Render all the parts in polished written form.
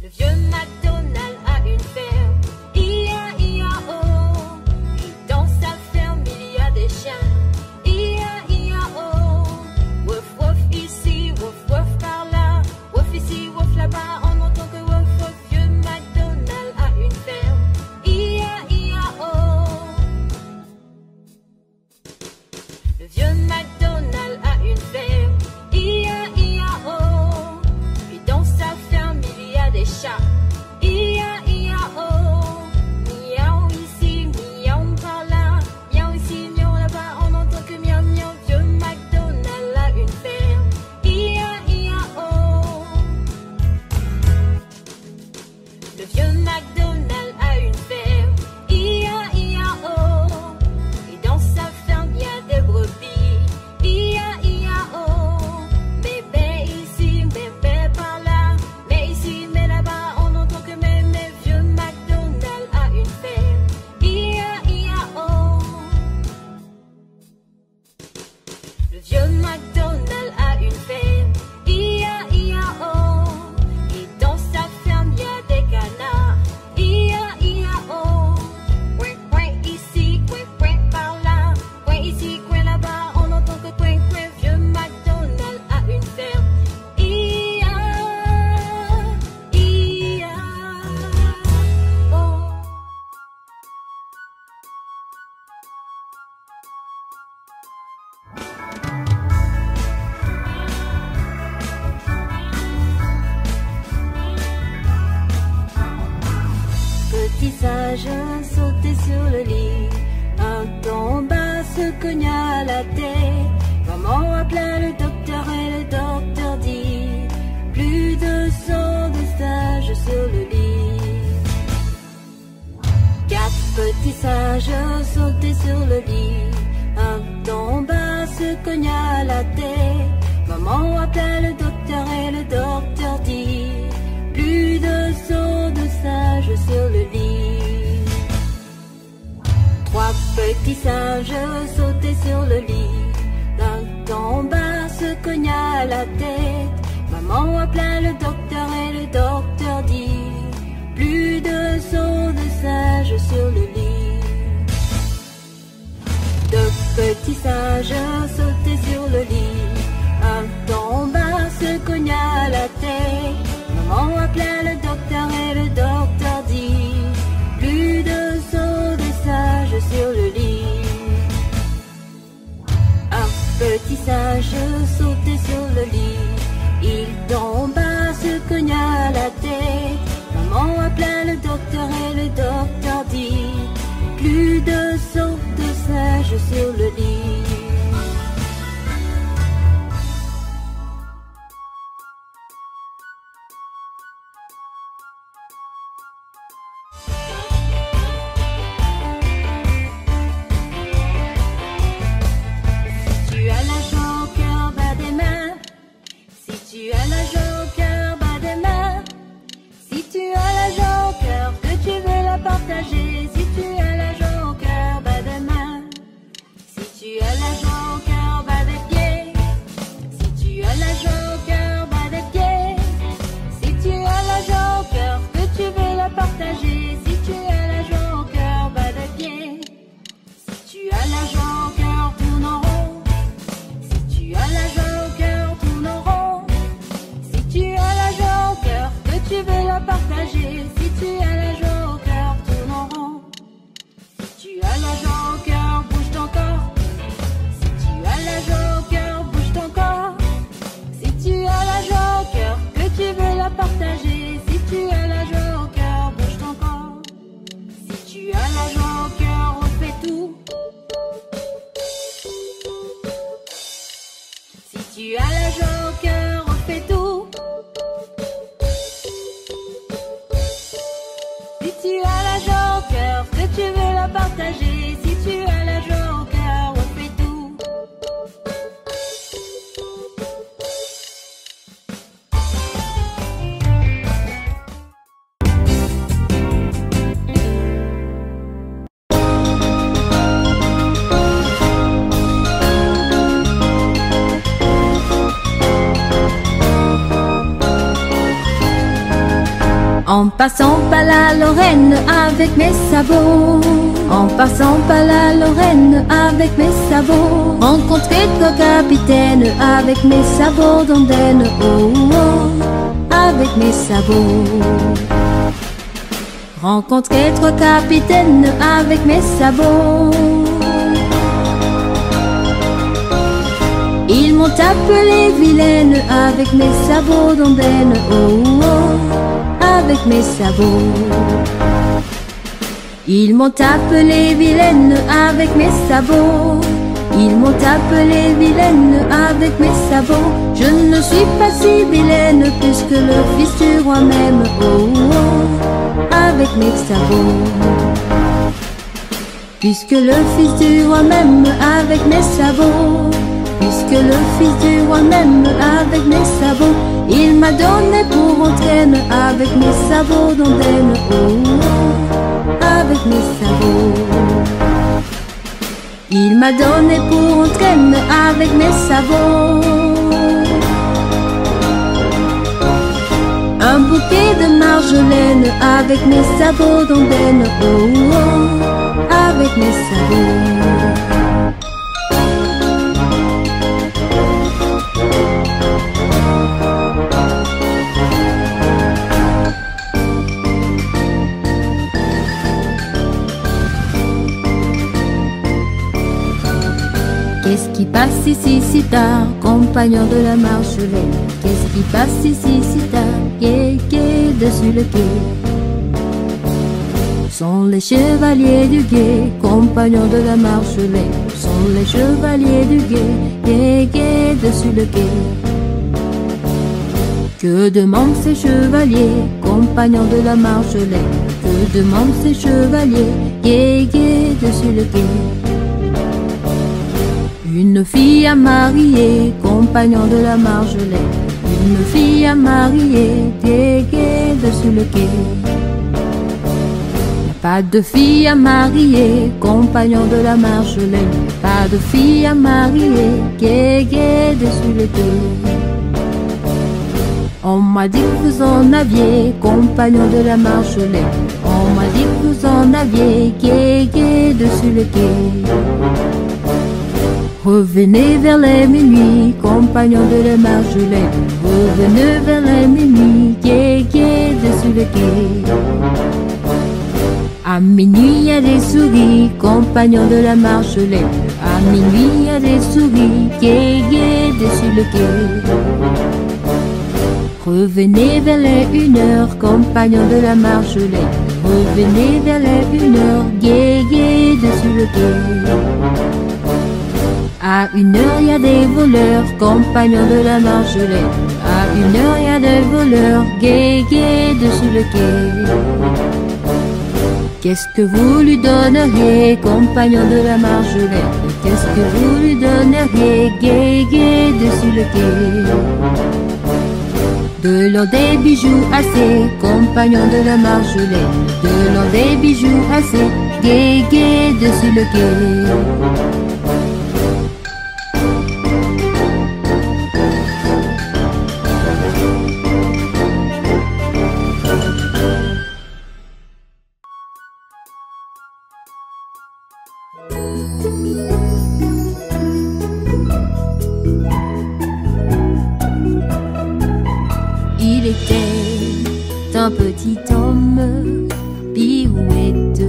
Le vieux McDonald a une ferme, I-A-I-A-O. Et dans sa ferme il y a des chiens, I-A-I-A-O. Wouf wouf ici, wouf wouf par là, wouf ici, wouf là-bas, on entend que wouf wouf. Vieux McDonald a une ferme, I-A-I-A-O. Le vieux McDonald a une ferme, I-A-I-A-O. Et dans sa ferme il y a des chats, I-A-I-A-O. Miaou ici, miaou par là, miaou ici, miaou là-bas, on entend que miaou miaou. Vieux McDonald a une ferme, I-A-I-A-O. Le vieux McDonald a une ferme, I-A-I-A-O. Et dans sa ferme il y a des brebis, I-A-I-A-O. Bébé ici, bébé par là, mais ici, mais là-bas, on entend que mais vieux McDonald a une ferme, I-A-I-A-O. Le vieux McDonald a une ferme, I-A-I-A-O. Et dans sa ferme il y a des canards, I-A-I-A-O. Coin coin ici, coin coin par là, coin ici, coin là-bas, on entend que coin coin. Vieux McDonald a une ferme, I-A-I-A-O. Petit sage sautait sur le lit, un tomba se cogna la tête. Maman appela le docteur et le docteur dit plus de sang de sage sur le lit. Quatre petits sages sautaient sur le lit, un tomba se cogna la tête. Maman appela le docteur et le docteur dit plus de sang de sage sur le lit. Trois petits singes sautaient sur le lit, l'un tomba se cogna la tête. Maman appela le docteur et le docteur dit plus de sang de sage sur le lit. Deux petits singes sautaient sur le lit, un tomba se cogna la tête. Maman appela le docteur et le docteur dit plus de sang de sage sur le lit. Un petit singe sautait sur le lit, il tomba se cogna la tête. Maman appela le docteur et le docteur dit plus de sang de sage sur le lit. tu as la joie au cœur, bas des mains. Si tu as la joie au cœur, que tu veux la partager. Si tu as la joie au cœur, bas des mains. Si tu as la joie au cœur, bas des pieds. Si tu as la joie au cœur, bas des pieds. Si tu as la joie au cœur, que tu veux la partager. Si tu as la joie au cœur, bas des pieds. Si tu as la joie au cœur, tourne en rond. Si tu as la joie au cœur, tourne en rond. Si tu as la joie au cœur, que tu veux la partager. Si tu as la joie au cœur, tourne en rond. Si tu as la joie au cœur, bouge ton corps. Si tu as la joie au cœur, bouge ton corps. Si tu as la joie au cœur, que tu veux la partager. Si tu as la joie au cœur, bouge ton corps. Si tu as la joie au cœur, refais tout. Si tu as la joie au cœur, refais tout. Si tu as la joie au cœur, que tu veux la partager. Si tu as la joie au cœur, refais tout. En passant par la Lorraine avec mes sabots, en passant par la Lorraine avec mes sabots, rencontrer trois capitaines avec mes sabots d'ondaine, oh, oh, avec mes sabots. Rencontrer trois capitaines avec mes sabots. Ils m'ont appelé vilaine avec mes sabots d'ondaine, oh, oh, avec mes sabots. Ils m'ont appelé vilaine avec mes sabots. Ils m'ont appelé vilaine avec mes sabots. Je ne suis pas si vilaine puisque le fils du roi m'aime, oh, oh, avec mes sabots. Puisque le fils du roi m'aime avec mes sabots. Puisque le fils du roi m'aime avec mes sabots. Il m'a donné pour entraîne avec mes sabots d'ondaine, oh, oh, avec mes sabots. Il m'a donné pour entraîne avec mes sabots. Un bouquet de marjolaine avec mes sabots d'ondaine, oh, oh, avec mes sabots. Qu'est-ce qui passe ici si tard, compagnon de la Marjolaine? Qu'est-ce qui passe ici si tard, quai, quai, dessus le quai? Sont les chevaliers du guet, compagnons de la Marjolaine. Sont les chevaliers du guet, quai, quai, dessus le quai. Que demandent ces chevaliers, compagnons de la Marjolaine? Que demandent ces chevaliers, quai, quai, dessus le quai? Une fille à marier, compagnon de la Marjolaine. Une fille à marier, quai, quai, dessus le quai. Pas de fille à marier, compagnon de la Marjolaine. Pas de fille à marier, quai, quai, dessus le quai. On m'a dit que vous en aviez, compagnon de la Marjolaine. On m'a dit que vous en aviez, quai, quai, dessus le quai. Revenez vers les minuit, compagnons de la Marjolaine. Revenez vers les minuit, quai, quai, dessus le quai. À minuit, il y a des souris, compagnons de la Marjolaine. À minuit, il y a des souris, quai, quai, dessus le quai. Revenez vers les 1h, compagnons de la Marjolaine. Revenez vers les 1h, quai, quai, dessus le quai. À 1h, il y a des voleurs, compagnons de la Marjolaine. À 1h, il y a des voleurs, quai, quai, dessus le quai. Qu'est-ce que vous lui donneriez, compagnons de la Marjolaine? Qu'est-ce que vous lui donneriez, quai, quai, dessus le quai? De l'or des bijoux assez, compagnons de la Marjolaine. De l'or des bijoux assez, quai, quai, dessus le quai. Il était un petit homme, pirouette,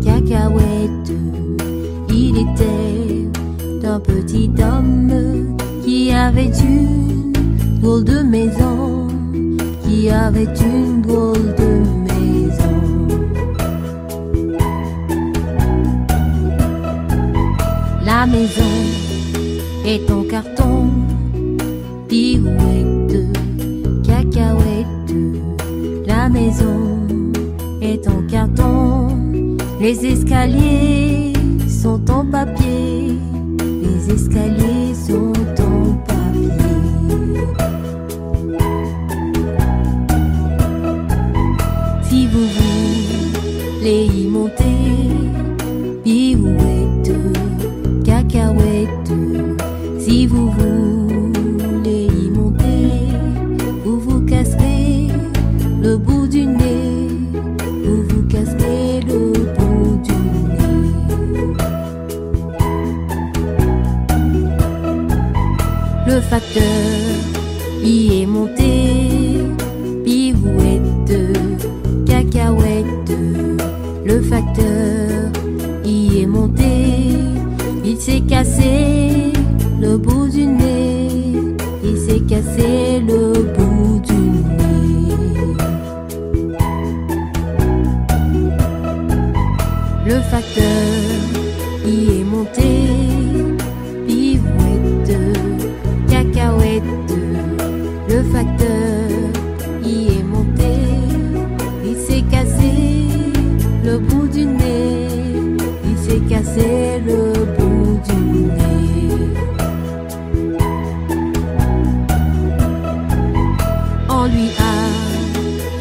cacahuète. Il était un petit homme qui avait une drôle de maison, qui avait une drôle de maison. La maison est en carton, pirouette, cacahuète. La maison est en carton, les escaliers sont en papier, les escaliers sont en papier. Si vous voulez y monter, pirouette, cacahuète. Si vous voulez y monter, vous vous casserez le bout d'une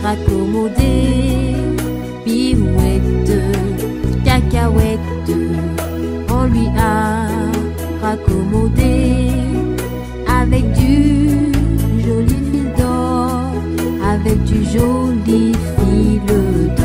raccommodé, pirouette, cacahuète, on lui a raccommodé avec du joli fil d'or, avec du joli fil d'or.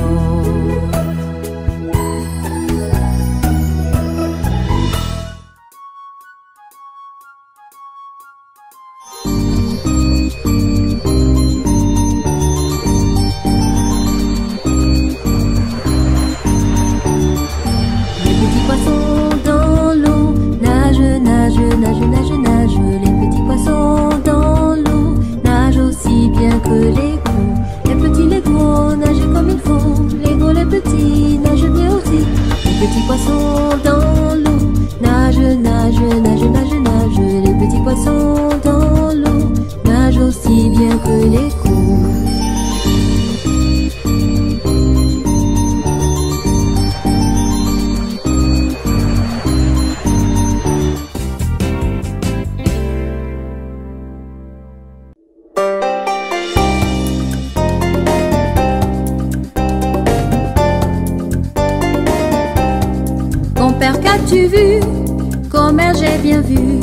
Petits poissons dans l'eau, nage, nage, nage, nage, nage. Les petits poissons dans l'eau nagent aussi bien que l'écho. Compère, qu'as-tu vu? Commère, j'ai bien vu.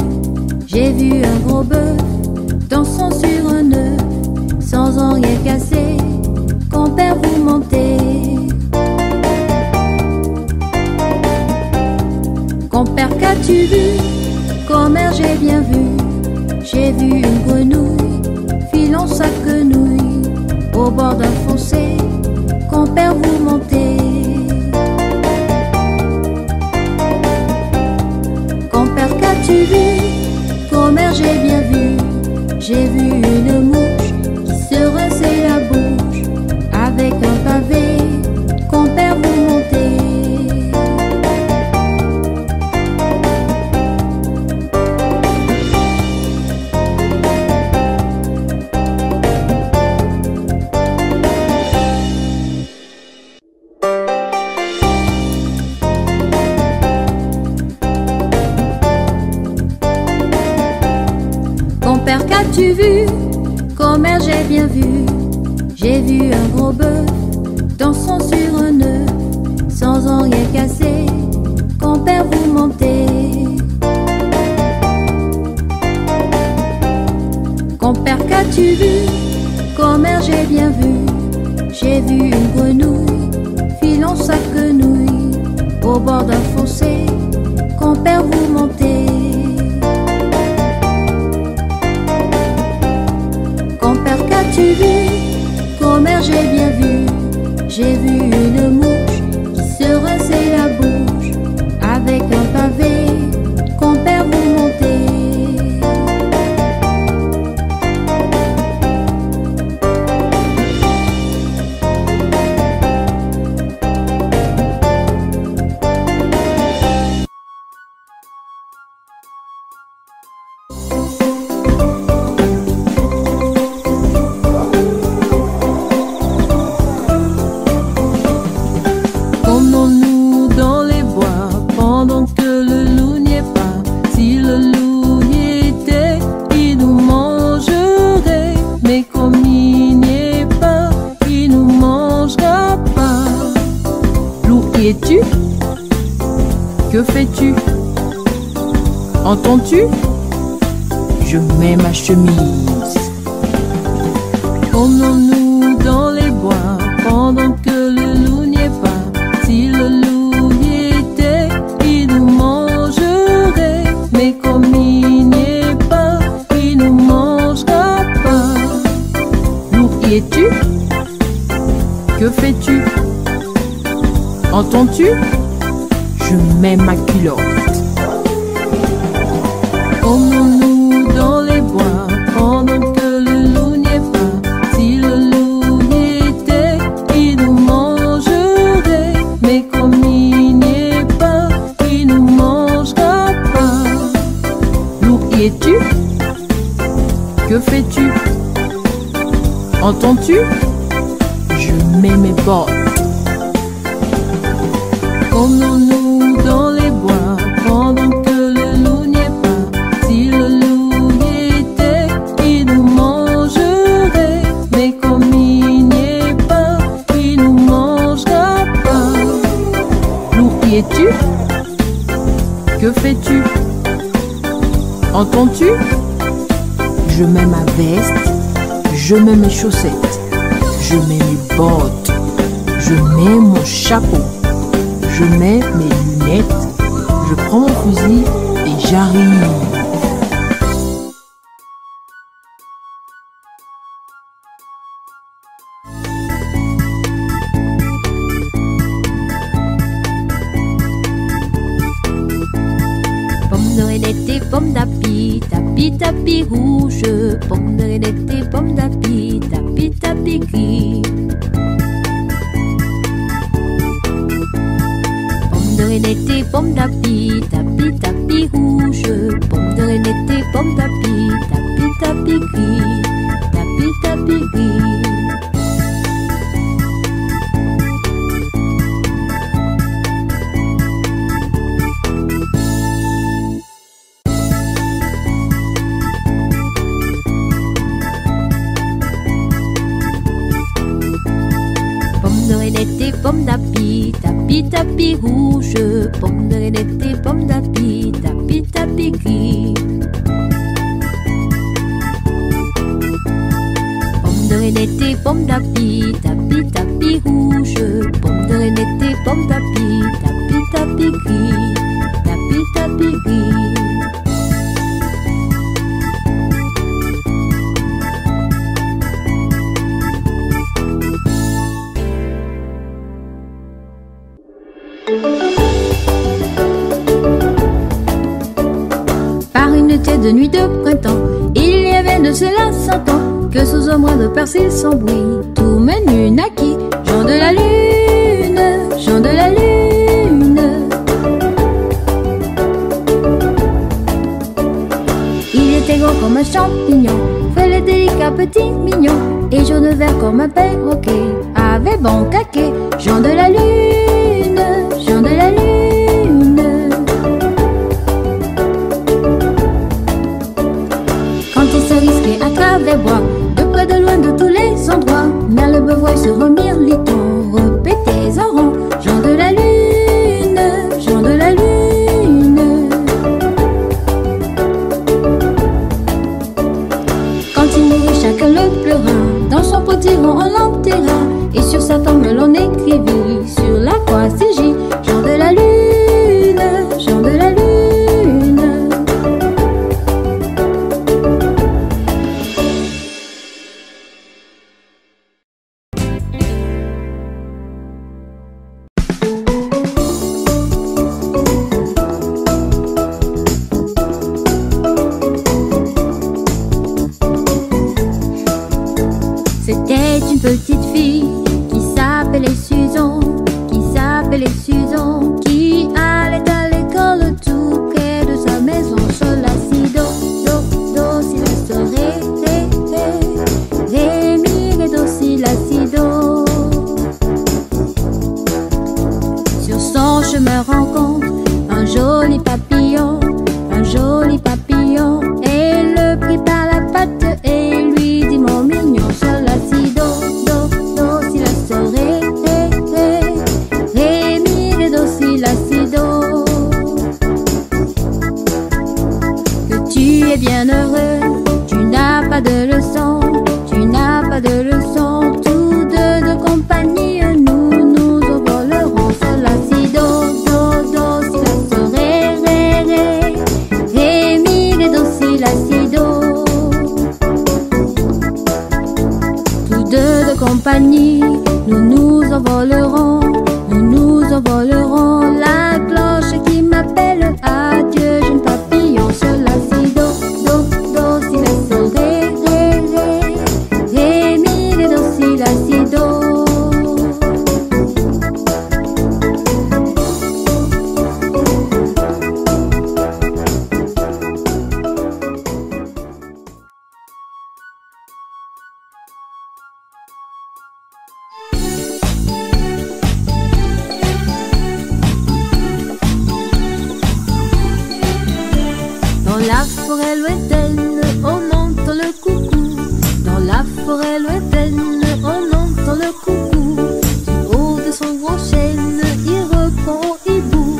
J'ai vu un gros bœuf dansant sur un œuf, sans en rien casser. Compère, vous mentez. Compère, qu'as-tu vu? Commère, j'ai bien vu. J'ai vu une grenouille filant sa quenouille au bord d'un fossé. Compère, vous mentez. Compère, qu'as-tu vu? Commère, j'ai bien vu. J'ai vu une mouche qui se rinçait la bouche avec un pavé. Compère, vous mentez. Compère, qu'as-tu vu? Commère, j'ai bien vu. J'ai vu un gros bœuf dansant sur un œuf, sans en rien casser. Compère, vous mentez. Compère, qu'as-tu vu? Commère, j'ai bien vu. J'ai vu une grenouille filant sa quenouille au bord d'un fossé. Compère, vous mentez. Compère, qu'as-tu vu? Commère, j'ai bien vu. J'ai vu une mouche qui se rinçait la bouche avec un pavé. Compère, vous mentez. Promenons-nous dans les bois pendant que le loup n'y est pas. Si le loup y était, il nous mangerait. Mais comme il n'y est pas, il nous mangera pas. Loup, y es-tu? Que fais-tu? Entends-tu? Je mets ma chemise. Promenons-nous dans les bois pendant que le loup n'y est pas. Si le loup y était, il nous mangerait. Mais comme il n'y est pas, il nous mangera pas. Loup, y es-tu? Que fais-tu? Entends-tu? Je mets ma culotte. Promenons-nous dans les bois pendant que le loup n'y est pas. Si le loup y était, il nous mangerait. Mais comme il n'y est pas, il nous mangera pas. Loup, y es-tu? Que fais-tu? Entends-tu? Je mets mes bottes. Promenons-nous dans les bois pendant que le loup n'y est pas. Si le loup y était, il nous mangerait. Mais comme il n'y est fais-tu? Que fais-tu? Entends-tu? Je mets ma veste, je mets mes chaussettes, je mets mes bottes, je mets mon chapeau, je mets mes lunettes, je prends mon fusil et j'arrive. Pomme de reinette et pomme d'api, tapi tapi rouge. Pomme de reinette et pomme d'api, tapi tapi gris. Pomme de reinette et pomme d'api, tapi tapi rouge. Pomme de reinette et pomme d'api, tapi tapi gris, tapi tapi gris. Pomme d'api, tapi tapi rouge. Pomme de reinette et pomme d'api, tapi tapi gris. Pomme de reinette et pomme d'api, tapi tapi rouge. Pomme de reinette et pomme d'api, tapi tapi gris, tapi tapi gris. Par une tête de nuit de printemps, il y avait de cela 100 ans, que sous un brin de persil sans bruit, tout menu naquit, Jean de la lune, Jean de la lune. Il était gros comme un champignon, frêle et délicat, petit, mignon, et jaune vert comme un perroquet, avait bon caquet, Jean de la lune, Jean de la lune. À travers bois, de près de loin de tous les endroits, merle, beuvroy se remirent liton, répétés en rond, Jean de la lune, Jean de la lune. Quand il mourut, chacun le pleura, dans son potiron on l'enterra, et sur sa tombe l'on écrivit, sur la croix CJ, Jean de la lune, Jean de la lune. C'était une petite fille qui s'appelait Susan, qui allait à l'école tout près de sa maison. Sol, la, si, do, si, la, sol, ré, mi, ré, do, si, la, si, do. Sur son chemin rencontre un joli papillon, et le prit par la patte et lui dit mon mignon. Sol, la, si, do, si, la, sol, ré, mi, ré, do, si, la, si, do. Que tu es bien heureux, tu n'as pas de leçon, tous deux de compagnie, nous volerons. Sol, la, si, do, si, la, sol, ré, mi, ré, do, si, la, si, do. Tous deux de compagnie, nous envolerons, la cloche qui m'appelle, adieu jeune papillon. Sol, la, si, do, si, la, sol, ré, mi, ré, do, si, la, si, do. Dans la forêt lointaine, on entend le coucou. Dans la forêt lointaine, on entend le coucou. Du haut de son gros chêne, il répond au hibou.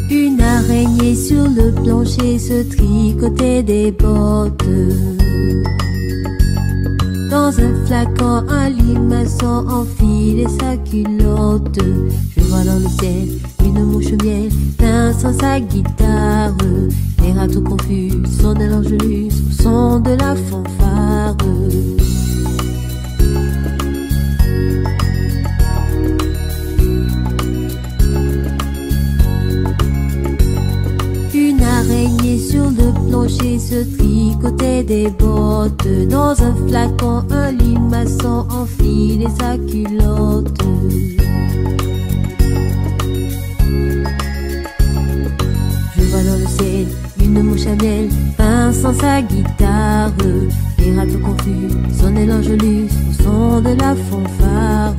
Une araignée sur le plancher se tricotait des bottes. Dans un flacon, un limaçon enfilait sa culotte. Je vois dans le ciel une mouche miel dansant sa guitare. Les rats tout confus sonnent l'angelus au son de la fanfare. Une araignée sur le plancher se tricotait des bottes. Dans un flacon, un limaçon enfilait sa culotte. Je vois dans le ciel une mouche à miel pinçant sa guitare. Les rats tout confus sonnaient l'angelus au son de la fanfare.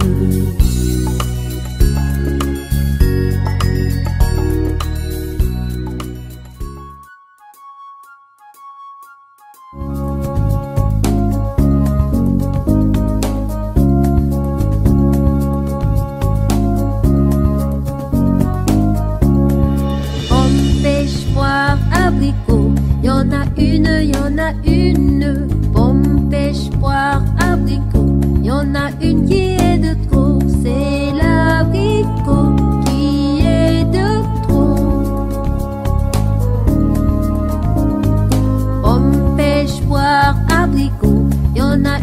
Pomme, pêche, poire, abricot. Y en a une qui est de trop, c'est l'abricot qui est de trop. Pomme, pêche, poire, abricot. Y en a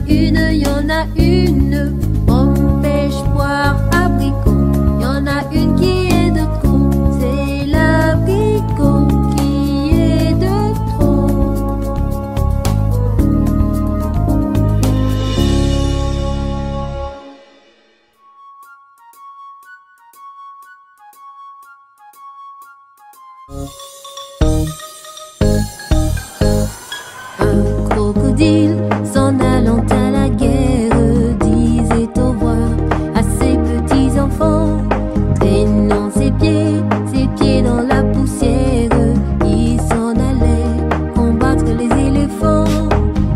une. Pomme, pêche, poire, abricot. Y en a une qui est de trop, c'est l'abricot qui est de trop. Un crocodile s'en allant à la guerre disait au revoir à ses petits enfants, traînant ses pieds dans la poussière. Il s'en allait combattre les éléphants.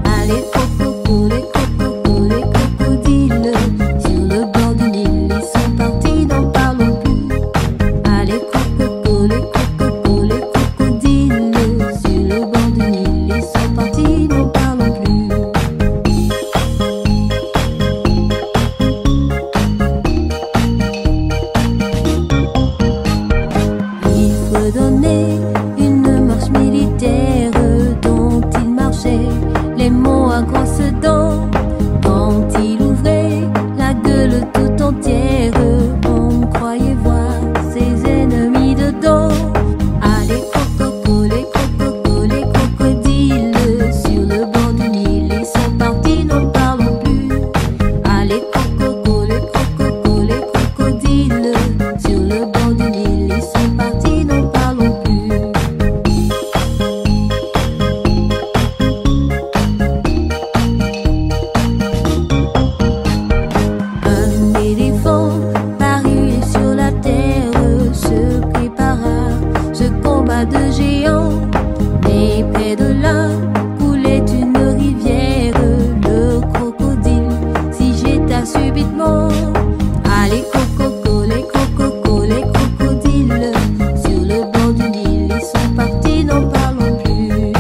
Allez coco, les crocodiles sur le bord du Nil, ils sont partis, n'en parlons plus. Allez coco, les crocodiles sur le bord du Nil, ils sont partis, n'en parlons plus. Il fredonnait une marche militaire dont il marchait, les mots à grosses dents. Quand il ouvrait la gueule tout entière, on croyait voir ses ennemis dedans. Allez coco, les crocodiles sur le bord du Nil, ils sont partis, n'en parlons plus. Allez coco, les crocodiles sur le bord du Nil, ils sont partis, n'en parlons plus. Un éléphant parut sur la terre, se prépara ce combat de géants. Mais près de là coulait une rivière, le crocodile s'y jeta subitement. Allez coco, les crocodiles sur le bord du Nil, ils sont partis, n'en parlons plus.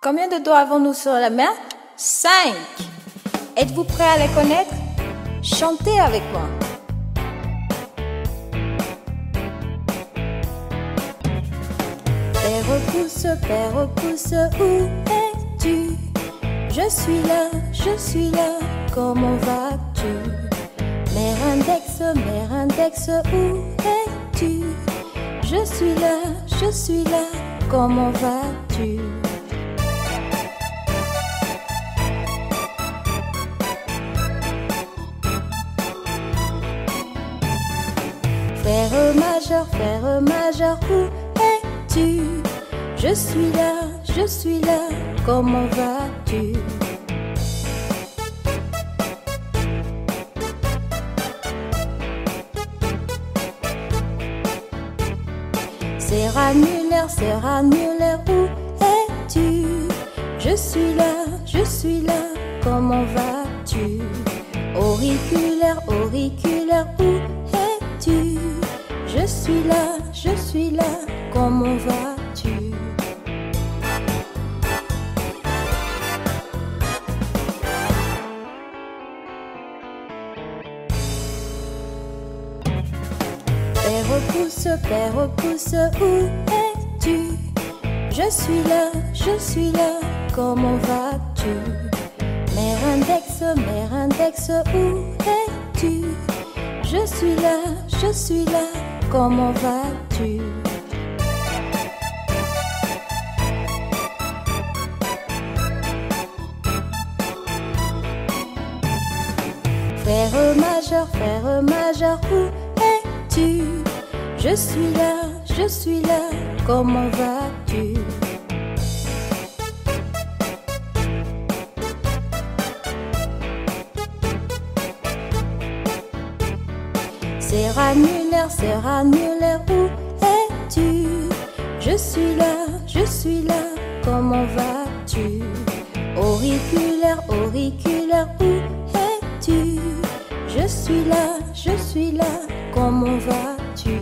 Combien de doigts avons-nous sur la main? 5. Êtes-vous prêts à les connaître? Chantez avec moi. Père pouce, où es-tu? Je suis là, comment vas-tu? Mère index, où es-tu? Je suis là, comment vas-tu? Frère majeur, où es-tu? Je suis là, comment vas-tu? Serra Muller, où es-tu? Je suis là, comment vas-tu? Auriculaire, où es-tu? Je suis là, comment vas-tu? Père repousse, où es-tu? Je suis là, comment vas-tu? Mère index, où es-tu? Je suis là, comment vas-tu? Frère majeur, où es-tu? Je suis là, comment vas-tu? Serra Muller, où es-tu? Je suis là, comment vas-tu? Auriculaire, où es-tu? Je suis là, comment vas-tu?